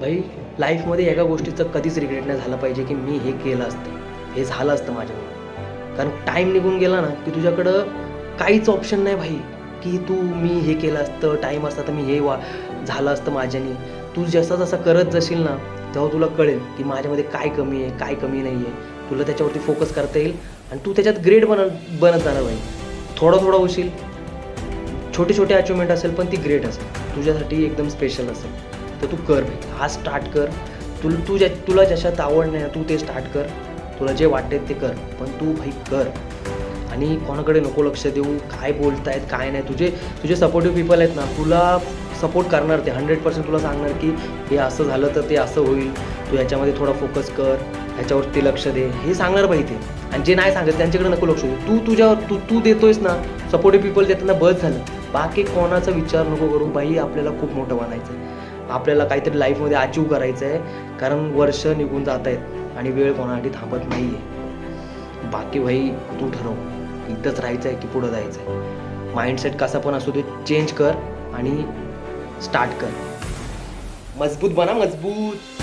भाई लाईफमध्ये एका गोष्टीचं कधीच रिग्रेट नाही झालं पाहिजे की मी हे केलं असतं, हे झालं असतं माझ्याकडून. कारण टाईम निघून गेला ना की तुझ्याकडं काहीच ऑप्शन नाही भाई, की मी हे केलं असतं, टाईम असता तर मी हे झालं असतं माझ्याने. तू जसा जसा करत जाशील ना तेव्हा तुला कळेल की माझ्यामध्ये काय कमी आहे, काय कमी नाही आहे. तुला त्याच्यावरती फोकस करता येईल आणि तू त्याच्यात ग्रेट बनत जाणार भाई. थोडं थोडं होशील, छोटे छोटे अचिव्हमेंट असेल पण ती ग्रेट असेल, तुझ्यासाठी एकदम स्पेशल असेल. तर तू कर भाई, आज स्टार्ट कर. तुला ज्याच्यात आवड नाही तू ते स्टार्ट कर. तुला जे वाटते ते कर, पण तू भाई कर. आणि कोणाकडे नको लक्ष देऊ, काय बोलतायत काय नाही. तुझे सपोर्टिव्ह पीपल आहेत ना, तुला सपोर्ट करणार. ते 100% तुला सांगणार की हे असं झालं तर ते असं होईल, तू ह्याच्यामध्ये थोडा फोकस कर, ह्याच्यावरती लक्ष दे, हे सांगणार भाई ते. आणि जे नाही सांगत त्यांच्याकडे नको लक्ष देऊ. तू देतोयस ना, सपोर्टिव्ह पीपल देताना बस झालं. बाकी कोणाचा विचार नको करू भाई. आपल्याला खूप मोठं बनायचं आहे, आपल्याला काहीतरी लाईफमध्ये अचीव करायचं आहे. कारण वर्ष निघून जात आहेत आणि वेळ कोणासाठी थांबत नाही आहे. बाकी भाई तू ठरव, इथंच राहायचं आहे की पुढं जायचं आहे. माइंडसेट कसा पण असू दे, चेंज कर आणि स्टार्ट कर. मजबूत बना, मजबूत.